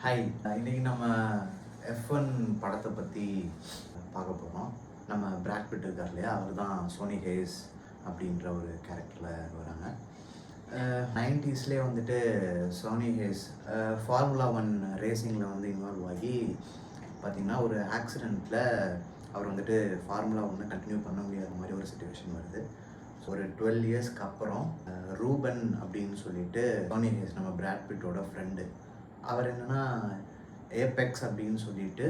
Hi, இன்னைக்கு நம்ம F1 படத்தை பற்றி பார்க்க போகிறோம். நம்ம பிராட் பிட் இருக்கார் இல்லையா, அவர் தான் சோனி ஹேஸ் அப்படின்ற ஒரு கேரக்டரில் வராங்க. 90ஸ்லேயே வந்துட்டு சோனி ஹேஸ் ஃபார்முலா 1 ரேசிங்கில் வந்து இன்வால்வ் ஆகி பார்த்திங்கன்னா ஒரு ஆக்சிடெண்ட்டில் அவர் வந்துட்டு ஃபார்முலா 1 கண்டினியூ பண்ண முடியாத மாதிரி ஒரு சிச்சுவேஷன் வருது. ஒரு 12 இயர்ஸ்க்கு அப்புறம் ரூபன் அப்படின்னு சொல்லிட்டு சோனி ஹேஸ் நம்ம பிராட் பிட்டோட ஃப்ரெண்டு, அவர் என்னென்னா ஏபெக்ஸ் அப்படின்னு சொல்லிட்டு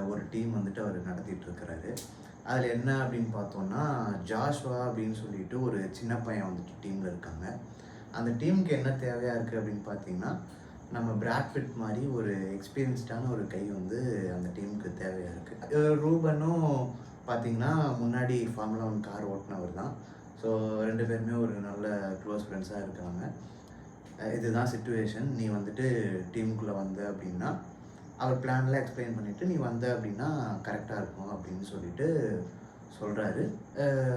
ஒரு டீம் வந்துட்டு அவர் நடத்திட்டு இருக்கிறாரு. அதில் என்ன அப்படின்னு பார்த்தோன்னா ஜாஷ்வா அப்படின்னு சொல்லிட்டு ஒரு சின்ன பையன் வந்துட்டு டீமில் இருக்காங்க. அந்த டீமுக்கு என்ன தேவையாக இருக்குது அப்படின்னு பார்த்தீங்கன்னா, நம்ம பிராட் பிட் மாதிரி ஒரு எக்ஸ்பீரியன்ஸ்டான ஒரு கை வந்து அந்த டீமுக்கு தேவையாக இருக்குது. ரூபனும் பார்த்திங்கன்னா முன்னாடி ஃபார்முலா 1 கார் ஓட்டினவர் தான். ஸோ 2 பேருமே ஒரு நல்ல க்ளோஸ் ஃப்ரெண்ட்ஸாக இருக்காங்க. இதுதான் சிச்சுவேஷன், நீ வந்துட்டு டீமுக்குள்ளே வந்த அப்படின்னா அவர் பிளான்லாம் எக்ஸ்பிளைன் பண்ணிவிட்டு நீ வந்த அப்படின்னா கரெக்டாக இருக்கும் அப்படின்னு சொல்லிட்டு சொல்கிறாரு.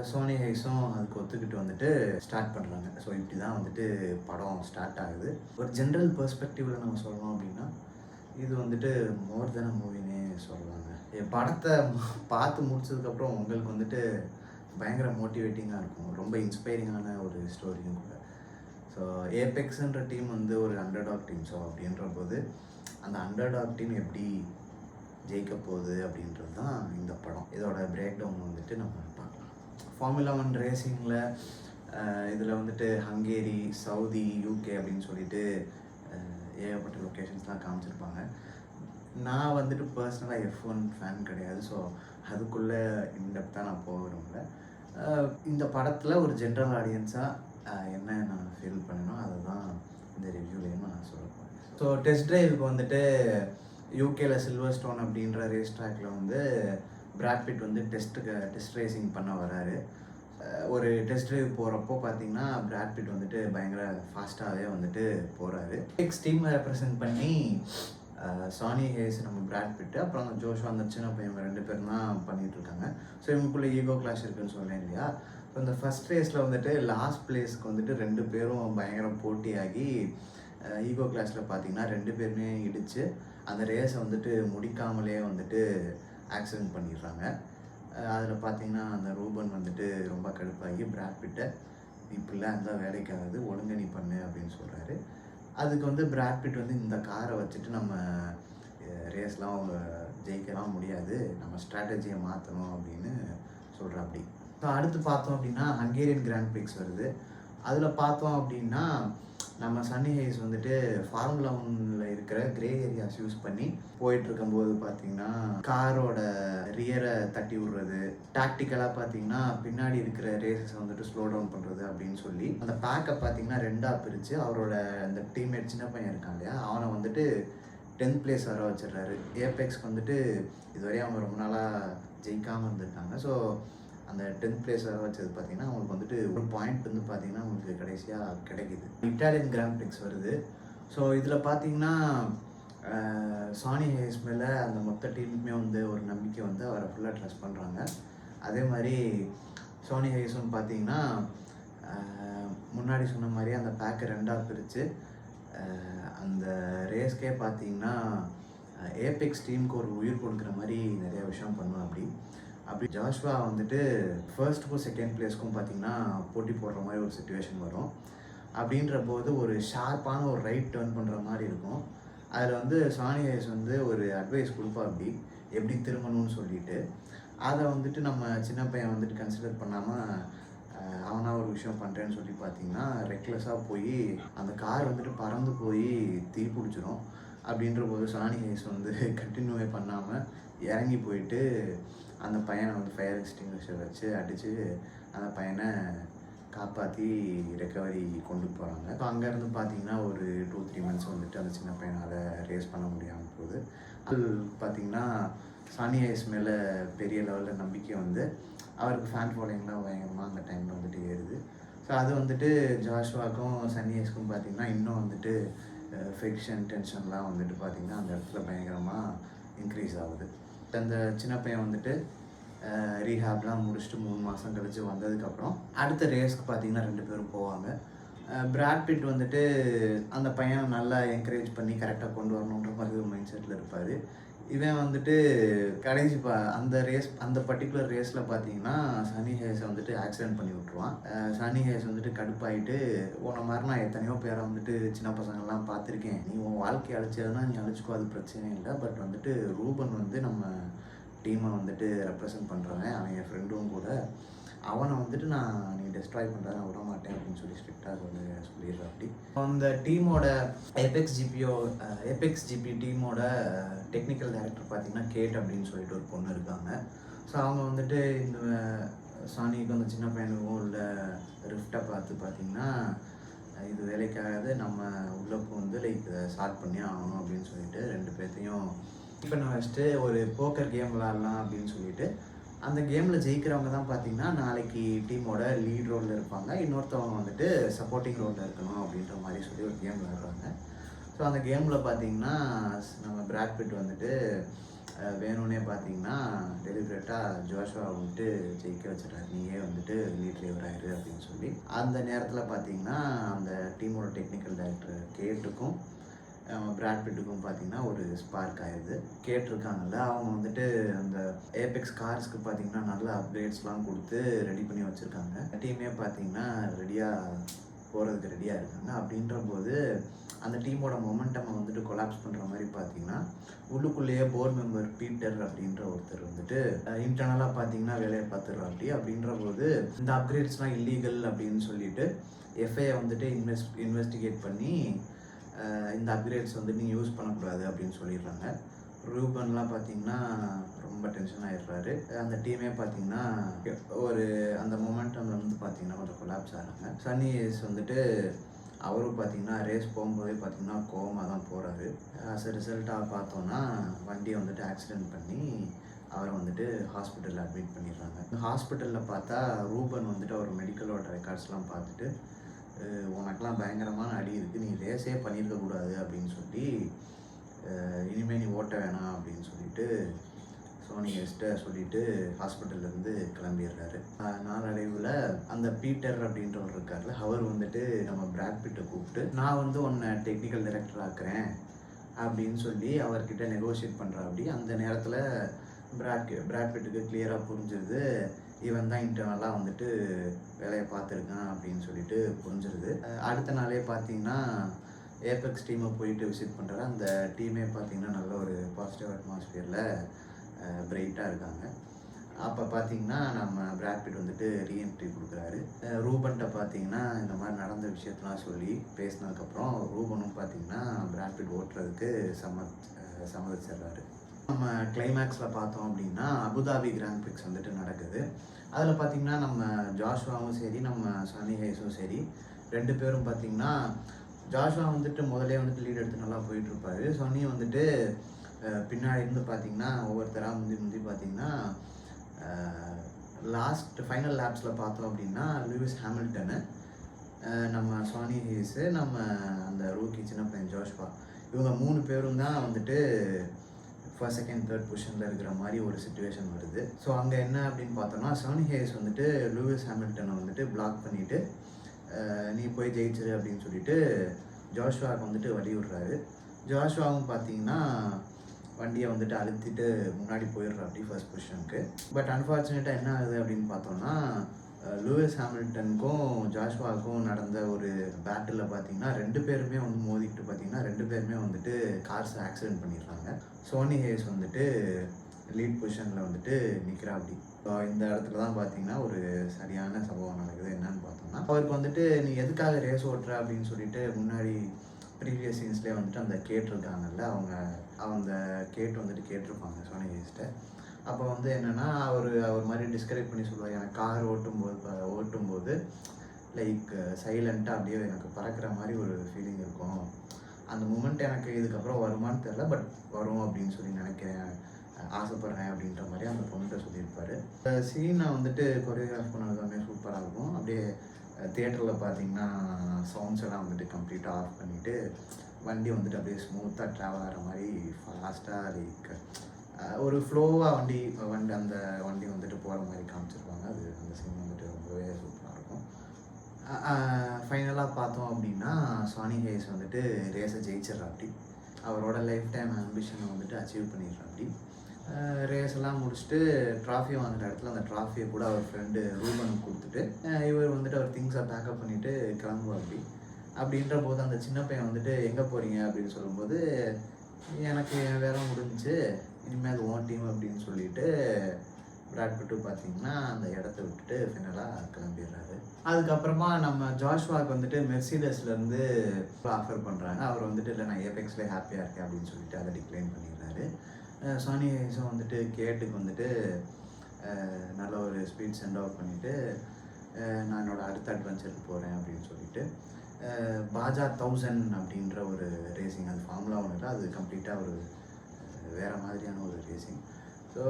சோனி ஹேஸும் அதுக்கு ஒத்துக்கிட்டு வந்துட்டு ஸ்டார்ட் பண்ணுறாங்க. ஸோ இப்படி தான் வந்துட்டு படம் ஸ்டார்ட் ஆகுது. ஒரு ஜென்ரல் பெர்ஸ்பெக்டிவில் நம்ம சொல்லணும் அப்படின்னா இது வந்துட்டு மோர் தென் அ மூவினே சொல்லலாங்க. என் படத்தை பார்த்து முடிச்சதுக்கப்புறம் உங்களுக்கு வந்துட்டு பயங்கர மோட்டிவேட்டிங்காக இருக்கும், ரொம்ப இன்ஸ்பைரிங்கான ஒரு ஸ்டோரியும் கூட. ஸோ ஏபெக்ஸுன்ற டீம் வந்து ஒரு அண்டர்டாக் டீம். ஸோ அப்படின்ற போது அந்த அண்டர்டாக் டீம் எப்படி ஜெயிக்க போகுது அப்படின்றது தான் இந்த படம். இதோட பிரேக் டவுன் வந்துட்டு நம்ம பார்க்கலாம். ஃபார்முலா 1 ரேசிங்கில் இதில் வந்துட்டு ஹங்கேரி, சவுதி, யூகே அப்படின்னு சொல்லிட்டு ஏகப்பட்ட லொக்கேஷன்ஸ்லாம் காமிச்சிருப்பாங்க. நான் வந்துட்டு பர்சனலாக F1 ஃபேன் கிடையாது. ஸோ அதுக்குள்ளே இன்டெப்த்தாக நான் போக விரும்பல. இந்த படத்தில் ஒரு ஜென்ரல் ஆடியன்ஸாக என்ன நான் ஃபீல் பண்ணேனோ அதை தான் இந்த ரிவ்யூலேயும் நான் சொல்ல போகிறேன். ஸோ டெஸ்ட் ட்ரைவுக்கு வந்துட்டு யூகேல சில்வர் ஸ்டோன் அப்படின்ற ரேஸ் ட்ராக்கில் வந்து பிராட் பிட் வந்து டெஸ்ட் ரேசிங் பண்ண வராரு. ஒரு டெஸ்ட் ட்ரைவ் போகிறப்போ பார்த்தீங்கன்னா பிராட் பிட் வந்துட்டு பயங்கர ஃபாஸ்ட்டாகவே வந்துட்டு போகிறாரு. எக்ஸ் டீமை ரெப்ரசென்ட் பண்ணி சோனி ஹேஸ், நம்ம பிராட் பிட்டு, அப்புறம் அந்த ஜோஷுவா அந்த சின்ன பையன் 2 பேரும் தான் பண்ணிகிட்ருக்காங்க. ஸோ இவங்களுக்குள்ளே ஈகோ கிளாஷ் இருக்குதுன்னு சொல்லேன் இல்லையா. ஸோ இந்த ஃபஸ்ட் ரேஸில் வந்துட்டு லாஸ்ட் பிளேஸ்க்கு வந்துட்டு 2 பேரும் பயங்கர போட்டியாகி ஈகோ கிளாஸில் பார்த்தீங்கன்னா 2 பேருமே இடித்து அந்த ரேஸை வந்துட்டு முடிக்காமலே வந்துட்டு ஆக்சிடென்ட் பண்ணிடுறாங்க. அதில் பார்த்தீங்கன்னா அந்த ரூபன் வந்துட்டு ரொம்ப கடுப்பாகி பிராட் பிட்டை இப்படிலாம் இருந்தால் வேலைக்காகாது, ஒழுங்கா நீ பண்ணு அப்படின்னு சொல்கிறாரு. அதுக்கு வந்து பிராட் பிட் வந்து இந்த காரை வச்சுட்டு நம்ம ரேஸ்லாம் அவங்க ஜெயிக்கலாம் முடியாது, நம்ம ஸ்ட்ராட்டஜியை மாற்றணும் அப்படின்னு சொல்கிறாப்படி. ஸோ அடுத்து பார்த்தோம் அப்படின்னா ஹங்கேரியன் கிராண்ட் பிரிக்ஸ் வருது. அதில் பார்த்தோம் அப்படின்னா நம்ம சன்னி ஹேஸ் வந்துட்டு ஃபார்முலா 1ல் இருக்கிற கிரே ஏரியாஸ் யூஸ் பண்ணி போயிட்டுருக்கும்போது பார்த்தீங்கன்னா காரோட ரியரை தட்டி விடுறது, டாக்டிக்கலாக பார்த்தீங்கன்னா பின்னாடி இருக்கிற ரேஸஸை வந்துட்டு ஸ்லோ டவுன் பண்ணுறது அப்படின்னு சொல்லி அந்த பேக்கை பார்த்தீங்கன்னா 2ஆக பிரித்து அவரோட அந்த டீம்மேட் சின்ன பையன் இருக்கான் இல்லையா, அவனை வந்துட்டு 10th பிளேஸ் வர வச்சிடுறாரு. ஏபெக்ஸ்க்கு வந்துட்டு இதுவரையும் அவங்க ரொம்ப நாளாக ஜெயிக்காமல் இருந்திருக்காங்க. ஸோ அந்த 10th பிளேஸ் வர வச்சது பார்த்தீங்கன்னா அவங்களுக்கு வந்துட்டு ஒரு பாயிண்ட் வந்து பார்த்தீங்கன்னா அவங்களுக்கு கடைசியாக கிடைக்கிது. இட்டாலியன் கிராண்ட் பிரிக்ஸ் வருது. ஸோ இதில் பார்த்தீங்கன்னா சோனி ஹேஸ் மேலே அந்த மொத்த டீமுக்குமே வந்து ஒரு நம்பிக்கை வந்து அவரை ஃபுல்லாக ட்ரஸ்ட் பண்ணுறாங்க. அதே மாதிரி சோனி ஹேஸும் பார்த்தீங்கன்னா முன்னாடி சொன்ன மாதிரி அந்த பேக்கை 2ஆக பிரித்து அந்த ரேஸ்க்கே பார்த்தீங்கன்னா ஏபெக்ஸ் டீமுக்கு ஒரு உயிர் கொடுக்குற மாதிரி நிறைய விஷயம் பண்ணுவோம். அப்படி ஜாஷ்வா வந்துட்டு ஃபர்ஸ்ட்டுக்கும் 2nd பிளேஸ்க்கும் பார்த்தீங்கன்னா போட்டி போடுற மாதிரி ஒரு சிச்சுவேஷன் வரும். அப்படின்ற போது ஒரு ஷார்ப்பான ஒரு ரைட் டர்ன் பண்ணுற மாதிரி இருக்கும். அதில் வந்து சோனி ஹேஸ் வந்து ஒரு அட்வைஸ் கொடுப்பா எப்படி திரும்பணும்னு சொல்லிட்டு, அதை வந்துட்டு நம்ம சின்ன பையன் வந்துட்டு கன்சிடர் பண்ணாமல் அவனா ஒரு விஷயம் பண்ணுறேன்னு சொல்லி பார்த்தீங்கன்னா ரெக்லெஸ்ஸாக போய் அந்த கார் வந்துட்டு பறந்து போய் தீ பிடிச்சிரும். அப்படின்ற போது சோனி ஹேஸ் வந்து கண்டினியூவே பண்ணாமல் இறங்கி போயிட்டு அந்த பையனை வந்து ஃபயர் எக்ஸ்டிங்விஷர் வச்சு அடித்து அந்த பையனை காப்பாற்றி ரெக்கவரி கொண்டு போகிறாங்க. ஸோ அங்கேருந்து பார்த்தீங்கன்னா ஒரு 2-3 மந்த்ஸ் வந்துட்டு அந்த சின்ன பையனால் ரேஸ் பண்ண முடியாமல் போகுது. அது பார்த்தீங்கன்னா சோனி ஹேஸ் மேலே பெரிய லெவலில் நம்பிக்கை வந்து அவருக்கு ஃபேன் ஃபாலோயிங்லாம் பயங்கரமாக அந்த டைமில் வந்துட்டு ஏறுது. ஸோ அது வந்துட்டு ஜாஷ்வாக்கும் சன்னி ஹேஸ்க்கும் பார்த்திங்கன்னா இன்னும் வந்துட்டு ஃபிக்ஷன் டென்ஷன்லாம் வந்துட்டு பார்த்திங்கன்னா அந்த இடத்துல பயங்கரமாக இன்க்ரீஸ் ஆகுது. அந்த சின்ன பையன் வந்துட்டு ரீஹாப்லாம் முடிச்சுட்டு 3 மாதம் கழித்து வந்ததுக்கப்புறம் அடுத்த ரேஸ்க்கு பார்த்திங்கன்னா 2 பேரும் போவாங்க. பிராட் பிட் வந்துட்டு அந்த பையன் நல்லா என்கரேஜ் பண்ணி கரெக்டாக கொண்டு வரணுன்ற மாதிரி ஒரு மைண்ட் செட்டில் இருப்பார். இவன் வந்துட்டு கடைசி அந்த அந்த பர்டிகுலர் ரேஸில் பார்த்தீங்கன்னா சன்னி ஹேஸை வந்துட்டு ஆக்சிடென்ட் பண்ணி விட்ருவான். சன்னி ஹேஸ் வந்துட்டு கடுப்பாயிட்டு, உன்ன மாதிரி நான் எத்தனையோ பேரை வந்துட்டு சின்ன பசங்கள்லாம் பார்த்துருக்கேன், நீ உன் வாழ்க்கையை அழிச்சதுன்னா நீ அழிச்சிக்கோ, அது பிரச்சனை இல்லை. பட் வந்துட்டு ரூபன் வந்து நம்ம டீமை வந்துட்டு ரெப்ரசன்ட் பண்ணுறவன், அவன் என் ஃப்ரெண்டும் கூட, அவனை வந்துட்டு நீ டெஸ்ட்ராய் பண்ணுறத நான் விட மாட்டேன் அப்படின்னு சொல்லி ஸ்ட்ரிக்டாக சொல்லிடுறேன். அப்படி அந்த டீமோட எபெக்ஸ் ஜிபி டீமோட டெக்னிக்கல் டைரக்டர் பார்த்தீங்கன்னா கேட் அப்படின்னு சொல்லிட்டு ஒரு பொண்ணு இருக்காங்க. ஸோ அவங்க வந்துட்டு இந்த சானிக்கு அந்த சின்ன பையனுக்கும் உள்ள ரிஃப்டை பார்த்து பார்த்தீங்கன்னா இது வேலைக்காகாது, நம்ம உள்ள வந்து இதை சால்வ் பண்ணி ஆகணும் அப்படின்னு சொல்லிட்டு 2 பேர்த்தையும் இப்போ நான் வச்சுட்டு ஒரு போக்கர் கேம் விளாட்லாம் அப்படின்னு சொல்லிட்டு, அந்த கேமில் ஜெயிக்கிறவங்க தான் பார்த்தீங்கன்னா நாளைக்கு டீமோட லீட் ரோலில் இருப்பாங்க, இன்னொருத்தவங்க வந்துட்டு சப்போர்ட்டிங் ரோலில் இருக்கணும் அப்படின்ற மாதிரி சொல்லி ஒரு கேம் விளாட்றாங்க. ஸோ அந்த கேமில் பார்த்தீங்கன்னா நம்ம பிராட் பிட் வந்துட்டு வேணும்னே பார்த்தீங்கன்னா டெலிபரேட்டாக ஜோஷுவா வந்துட்டு ஜெயிக்க வச்சிடறாரு, நீயே வந்துட்டு லீட் லிவர் ஆயிரு அப்படின்னு சொல்லி. அந்த நேரத்தில் பார்த்தீங்கன்னா அந்த டீமோட டெக்னிக்கல் டைரக்டர் கேட்டுக்கும் பிராட் பிட்டுக்கும் பார்த்தீங்கன்னா ஒரு ஸ்பார்க் ஆயிடுது. கேட்டிருக்காங்கல்ல, அவங்க வந்துட்டு அந்த ஏபெக்ஸ் கார்ஸ்க்கு பார்த்தீங்கன்னா நல்ல அப்கிரேட்ஸ்லாம் கொடுத்து ரெடி பண்ணி வச்சுருக்காங்க. டீமே பார்த்தீங்கன்னா போகிறதுக்கு ரெடியாக இருக்காங்க. அப்படின்ற போது அந்த டீமோட மொமெண்டமை வந்துட்டு கொலாப்ஸ் பண்ணுற மாதிரி பார்த்தீங்கன்னா உள்ளுக்குள்ளேயே போர்டு மெம்பர் பீட்டர் அப்படின்ற ஒருத்தர் வந்துட்டு இன்டர்னலாக பார்த்தீங்கன்னா வேலையை பார்த்துடுறாப்படி. அப்படின்ற போது இந்த அப்கிரேட்ஸ்லாம் இல்லீகல் அப்படின்னு சொல்லிட்டு எஃப்ஐயை வந்துட்டு இன்வெஸ்டிகேட் பண்ணி இந்த அப்கிரேட்ஸ் வந்து நீங்கள் யூஸ் பண்ணக்கூடாது அப்படின்னு சொல்லிடுறாங்க. ரூபன்லாம் பார்த்தீங்கன்னா ரொம்ப டென்ஷன் ஆகிடுறாரு. அந்த டீமே பார்த்தீங்கன்னா ஒரு அந்த மொமெண்டம் வந்து பார்த்தீங்கன்னா கொஞ்சம் கொலாப்ஸ் ஆகிறாங்க. சன்னி ஹேஸ் வந்துட்டு அவரும் பார்த்தீங்கன்னா ரேஸ் போகும்போதே பார்த்தீங்கன்னா கோவமாக தான் போகிறாரு. ஆஸ் அ ரிசல்ட்டாக பார்த்தோன்னா வண்டியை வந்துட்டு ஆக்சிடென்ட் பண்ணி அவரை வந்துட்டு ஹாஸ்பிட்டலில் அட்மிட் பண்ணிடுறாங்க. ஹாஸ்பிட்டலில் பார்த்தா ரூபன் வந்துட்டு அவர் மெடிக்கலோட ரெக்கார்ட்ஸ்லாம் பார்த்துட்டு, உனக்கெலாம் பயங்கரமான அடி இருக்குது, நீ ரேஸே பண்ணியிருக்கக்கூடாது அப்படின்னு சொல்லி, இனிமேல் நீ ஓட்ட வேணாம் அப்படின்னு சொல்லிட்டு சோனி ஹேஸ்ட்டை சொல்லிவிட்டு ஹாஸ்பிட்டல்லேருந்து கிளம்பிடுறாரு. நாளடைவில் அந்த பீட்டர் அப்படின்றவர் இருக்கார்ல, அவர் வந்துட்டு நம்ம பிராட் பிட்டை கூப்பிட்டு, நான் வந்து உன்னை டெக்னிக்கல் டைரக்டர் ஆக்குறேன் அப்படின்னு சொல்லி அவர்கிட்ட நெகோஷியேட் பண்ணுறா. அப்படி அந்த நேரத்தில் பிராட் பிட்டுக்கு கிளியராக புரிஞ்சிருது, இவன் தான் இன்டர்னலாக வந்துட்டு வேலையை பார்த்துருக்கான் அப்படின்னு சொல்லிட்டு புரிஞ்சிருது. அடுத்த நாளே பார்த்தீங்கன்னா ஏபெக்ஸ் டீமை போயிட்டு விசிட் பண்ணுறாரு. அந்த டீமே பார்த்தீங்கன்னா நல்ல ஒரு பாசிட்டிவ் அட்மாஸ்பியரில் பிரைட்டாக இருக்காங்க. அப்போ பார்த்தீங்கன்னா நம்ம பிராட் பிட் வந்துட்டு ரீஎன்ட்ரி கொடுக்குறாரு. ரூபன்கிட்ட பார்த்தீங்கன்னா இந்த மாதிரி நடந்த விஷயத்தெலாம் சொல்லி பேசினதுக்கப்புறம் ரூபனும் பார்த்தீங்கன்னா பிராட் பிட் ஓட்டுறதுக்கு சம்மதிச்சிடுறாரு. நம்ம கிளைமேக்ஸில் பார்த்தோம் அப்படின்னா அபுதாபி கிராண்ட் பிரிக்ஸ் வந்துட்டு நடக்குது. அதில் பார்த்திங்கன்னா நம்ம ஜாஷுவாவும் சரி, நம்ம சன்னி ஹேஸும் சரி, 2 பேரும் பார்த்திங்கன்னா ஜாஷுவா வந்துட்டு முதலே வந்துட்டு லீட் எடுத்து நல்லா போயிட்டுருப்பாரு. சன்னி வந்துட்டு பின்னாடி இருந்து பார்த்திங்கன்னா ஒவ்வொருத்தராக முந்தி பார்த்திங்கன்னா லாஸ்ட் ஃபைனல் லேப்ஸில் பார்த்தோம் அப்படின்னா லூயிஸ் ஹாமில்டனு, நம்ம சன்னி ஹேஸு, நம்ம அந்த ரூக்கி சின்ன பையன் ஜாஷுவா, இவங்க 3 பேரும் தான் வந்துட்டு ஃபர்ஸ்ட், செகண்ட், தேர்ட் பொசிஷனில் இருக்கிற மாதிரி ஒரு சிச்சுவேஷன் வருது. ஸோ அங்கே என்ன அப்படின்னு பார்த்தோம்னா சன்னி ஹேஸ் வந்துட்டு லூயிஸ் ஹாமில்டனை வந்துட்டு பிளாக் பண்ணிவிட்டு நீ போய் ஜெயிச்சிரு அப்படின்னு சொல்லிட்டு ஜாஷுவாவுக்கு வந்துட்டு வழி விடுறாரு. ஜாஷுவாவும் பார்த்தீங்கன்னா வண்டியை வந்துட்டு அழுத்திட்டு முன்னாடி போயிடுறா அப்படி ஃபர்ஸ்ட் பொசிஷனுக்கு. பட் அன்ஃபார்ச்சுனேட்டாக என்ன ஆகுது அப்படின்னு பார்த்தோம்னா லூயிஸ் ஹாமில்டனுக்கும் ஜாஷுவாவுக்கும் நடந்த ஒரு பேட்டில் பார்த்தீங்கன்னா 2 பேருமே வந்து மோதிக்கிட்டு பார்த்தீங்கன்னா 2 பேருமே வந்துட்டு கார்ஸை ஆக்சிடென்ட் பண்ணிடுறாங்க. சோனி ஹேஸ் வந்துட்டு லீட் பொசிஷனில் வந்துட்டு நிற்கிறா அப்படி. ஸோ இந்த இடத்துல தான் பார்த்தீங்கன்னா ஒரு சரியான சம்பவம் நடக்குது. என்னன்னு பார்த்தோம்னா அவருக்கு வந்துட்டு நீ எதுக்காக ரேஸ் ஓட்டுற அப்படின்னு சொல்லிட்டு முன்னாடி ப்ரீவியஸ் சீன்ஸ்லேயே வந்துட்டு அந்த கேட்டிருக்காங்கல்ல, அந்த வந்துட்டு கேட்டிருப்பாங்க சோனி ஹேஸ்ட்டை. அப்போ வந்து என்னென்னா அவர் மாதிரி டிஸ்கரேஜ் பண்ணி சொல்லுவார், எனக்கு கார் ஓட்டும்போது லைக் சைலண்ட்டாக அப்படியே எனக்கு பறக்கிற மாதிரி ஒரு ஃபீலிங் இருக்கும், அந்த மூமெண்ட் எனக்கு இதுக்கப்புறம் வருமானு தெரில, பட் வரும் அப்படின்னு சொல்லி நினைக்கிறேன், ஆசைப்பட்றேன் அப்படின்ற மாதிரி அந்த பொண்ணுகிட்ட சொல்லியிருப்பார். சீனை வந்துட்டு கொரியோகிராஃப் பண்ணது எல்லாமே சூப்பராக இருக்கும். அப்படியே தியேட்டரில் பார்த்தீங்கன்னா சவுண்ட்ஸ் எல்லாம் வந்துட்டு கம்ப்ளீட்டாக ஆஃப் பண்ணிவிட்டு வண்டி வந்துட்டு அப்படியே ஸ்மூத்தாக ட்ராவல் ஆகிற மாதிரி ஃபாஸ்ட்டாக லைக் ஒரு ஃப்ளோவாக அந்த வண்டி வந்துட்டு போகிற மாதிரி காமிச்சிருப்பாங்க. அந்த சீன் வந்துட்டு ரொம்பவே சூப்பராக இருக்கும். ஃபைனலாக பார்த்தோம் அப்படின்னா சானி ஹேஸ் வந்துட்டு ரேஸை ஜெயிச்சிட்றாப்படி. அவரோட லைஃப் டைம் ஆம்பிஷனை வந்துட்டு அச்சீவ் பண்ணிடுறாப்படி. ரேஸ் எல்லாம் முடிச்சுட்டு ட்ராஃபி வாங்குற இடத்துல அந்த ட்ராஃபியை கூட அவர் ஃப்ரெண்டு ரூபனுக்கு கொடுத்துட்டு இவர் வந்துட்டு அவர் திங்ஸை பேக்கப் பண்ணிவிட்டு கிளம்புவாப்படி. அப்படின்ற போது அந்த சின்ன பையன் வந்துட்டு எங்கே போகிறீங்க அப்படின்னு சொல்லும்போது, எனக்கு என் வேலை முடிஞ்சுச்சு, இனிமேல் அது ஓன் டீம் அப்படின்னு சொல்லிட்டு பிராட் பிட்டு பார்த்தீங்கன்னா அந்த இடத்த விட்டுட்டு ஃபைனலாக கிளம்பிடுறாரு. அதுக்கப்புறமா நம்ம ஜாஷ்வாக்கு வந்துட்டு மெர்சிடஸ்லேருந்து ஆஃபர் பண்ணுறாங்க. அவர் வந்துட்டு இல்லை நான் ஏபெக்ஸ்லேயே ஹாப்பியாக இருக்கேன் அப்படின்னு சொல்லிட்டு அதை டிக்ளைன் பண்ணிடுறாரு. சானி ஹேஸும் வந்துட்டு கேட்டுக்கு வந்துட்டு நல்ல ஒரு ஸ்பீட் சென்ட் அவுட் பண்ணிவிட்டு நான் என்னோடய அடுத்த அட்வென்ச்சருக்கு போகிறேன் அப்படின்னு சொல்லிட்டு பாஜா 1000 அப்படின்ற ஒரு ரேசிங், அது ஃபார்முலா ஒன்று இல்லை, அது கம்ப்ளீட்டாக ஒரு வேறு மாதிரியான ஒரு ரேசிங். ஸோ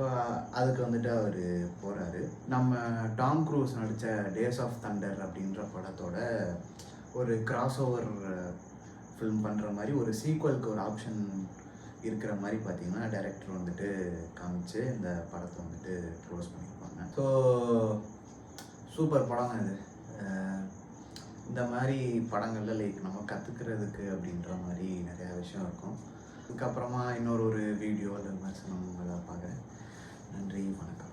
அதுக்கு வந்துட்டு அவர் போகிறாரு. நம்ம டாம் க்ரூஸ் நடித்த டேஸ் ஆஃப் தண்டர் அப்படின்ற படத்தோட ஒரு கிராஸ் ஓவர் ஃபில்ம் பண்ணுற மாதிரி ஒரு சீக்வலுக்கு ஒரு ஆப்ஷன் இருக்கிற மாதிரி பார்த்தீங்கன்னா டைரக்டர் வந்துட்டு காமிச்சு இந்த படத்தை வந்துட்டு க்ளோஸ் பண்ணியிருப்பாங்க. ஸோ சூப்பர் படம் இது. இந்த மாதிரி படங்களில் லைக் நம்ம கற்றுக்கிறதுக்கு அப்படின்ற மாதிரி நிறையா விஷயம் இருக்கும். அதுக்கப்புறமா இன்னொரு வீடியோ இல்லை விமர்சனம் உங்களை பார்க்குறேன். நன்றி, வணக்கம்.